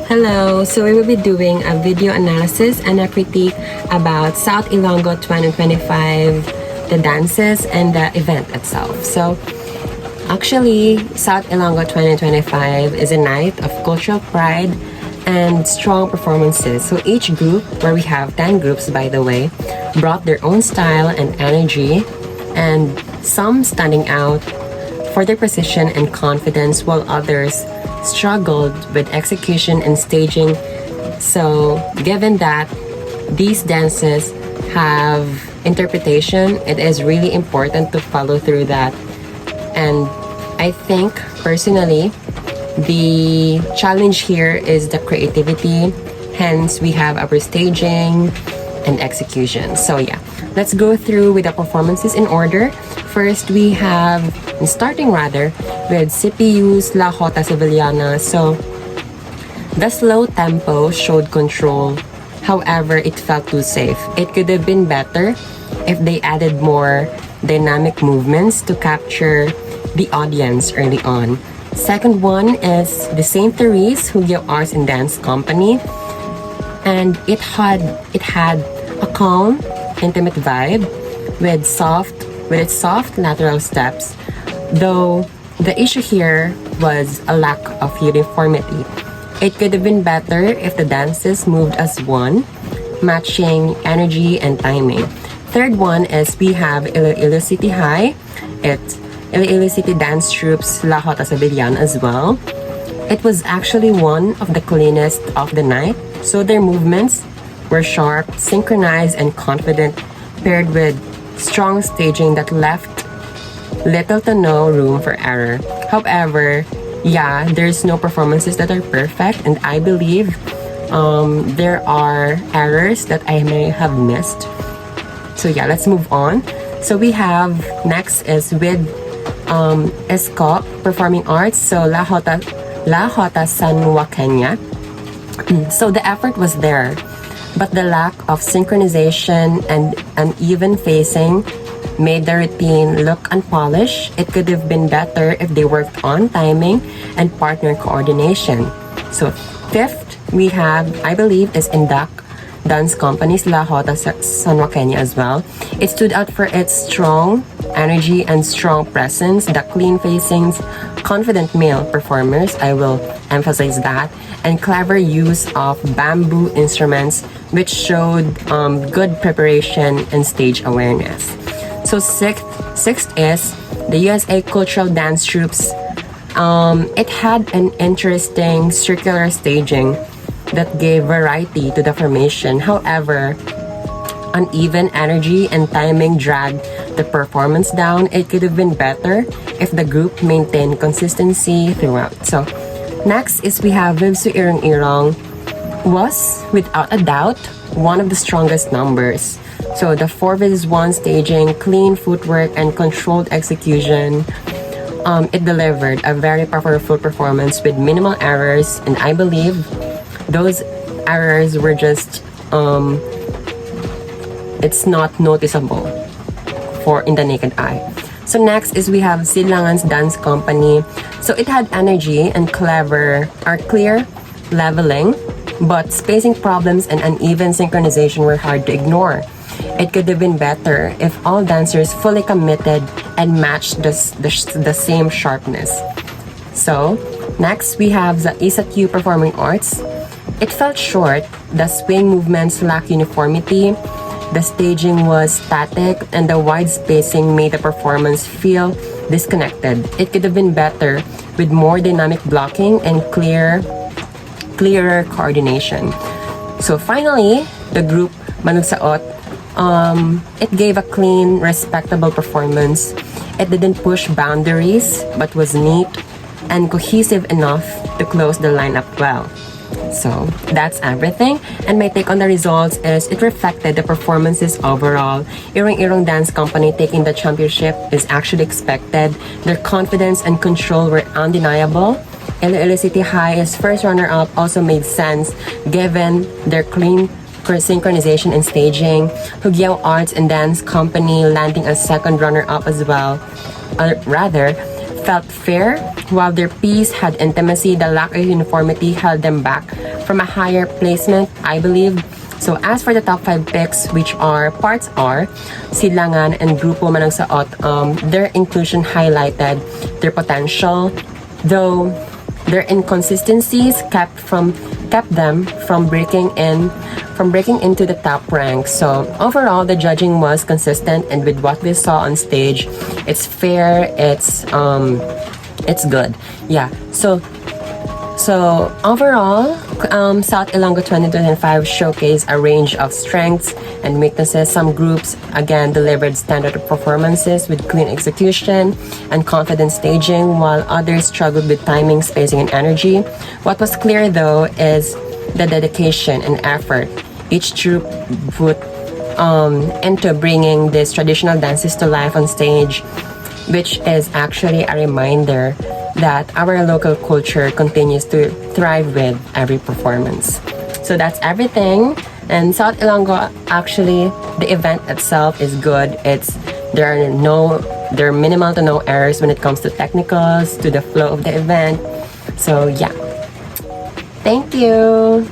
Hello, so we will be doing a video analysis and a critique about Saot Ilonggo 2025, the dances and the event itself. So actually, Saot Ilonggo 2025 is a night of cultural pride and strong performances. So each group, where we have 10 groups by the way, brought their own style and energy, and some standing out for their precision and confidence, while others struggled with execution and staging. So given that these dances have interpretation, it is really important to follow through that. And I think personally, the challenge here is the creativity, hence we have our staging and execution. So yeah, let's go through with the performances in order. First, we have, starting rather, with CPU's La Jota Sevillana. So the slow tempo showed control, however it felt too safe. It could have been better if they added more dynamic movements to capture the audience early on. Second one is the St. Therese Hugyo Arts and Dance Company, and it had a calm, intimate vibe with its soft lateral steps, though the issue here was a lack of uniformity. It could have been better if the dances moved as one, matching energy and timing. Third one is we have Iloilo City High. It's Iloilo City Dance Troupe's La Jota Sevillana as well. It was actually one of the cleanest of the night, so their movements were sharp, synchronized, and confident, paired with strong staging that left little to no room for error. However, yeah, there's no performances that are perfect, and I believe there are errors that I may have missed. So yeah, let's move on. So we have next is with ESCO Performing Arts, so La Jota San Kenya. So the effort was there, but the lack of synchronization and uneven facing made the routine look unpolished. It could have been better if they worked on timing and partner coordination. So fifth, we have, I believe, is Indak Dance Company's La Jota San Kenya as well. It stood out for its strong energy and strong presence, the clean facings, confident male performers, I will emphasize that, and clever use of bamboo instruments, which showed good preparation and stage awareness. So sixth is the USA Cultural Dance Troops. It had an interesting circular staging that gave variety to the formation. However, uneven energy and timing dragged the performance down. It could have been better if the group maintained consistency throughout. So next is we have Vibsu Irong Irong, was without a doubt one of the strongest numbers. So the 4vs1 staging, clean footwork, and controlled execution, it delivered a very powerful performance with minimal errors, and I believe those errors were just it's not noticeable for in the naked eye. So next is we have Silangan's Dance Company. So it had energy and clear leveling, but spacing problems and uneven synchronization were hard to ignore. It could have been better if all dancers fully committed and matched the same sharpness. So next we have the Isatyu Performing Arts. It felt short, the swing movements lacked uniformity, the staging was static, and the wide spacing made the performance feel disconnected. It could have been better with more dynamic blocking and clearer coordination. So finally, the group Saot, it gave a clean, respectable performance. It didn't push boundaries, but was neat and cohesive enough to close the lineup well. So that's everything, and my take on the results is it reflected the performances overall. Irong Irong Dance Company taking the championship is actually expected. Their confidence and control were undeniable. Iloilo City High's first runner-up also made sense given their clean synchronization and staging. Hugyo Arts and Dance Company landing as second runner-up as well. felt fair, while their piece had intimacy. The lack of uniformity held them back from a higher placement, I believe. So as for the top 5 picks, which are parts are Silangan and Grupo Manang Saot, their inclusion highlighted their potential, though their inconsistencies kept them from breaking into the top ranks. So overall, the judging was consistent, and with what we saw on stage, it's fair, it's good. Yeah. So overall, South Ilonggo 2025 showcased a range of strengths and weaknesses. Some groups again delivered standard performances with clean execution and confident staging, while others struggled with timing, spacing, and energy. What was clear though is the dedication and effort each troupe put into bringing these traditional dances to life on stage, which is actually a reminder that our local culture continues to thrive with every performance. So that's everything. And South Ilonggo, actually, the event itself is good. There are minimal to no errors when it comes to technicals, to the flow of the event. So yeah. Thank you.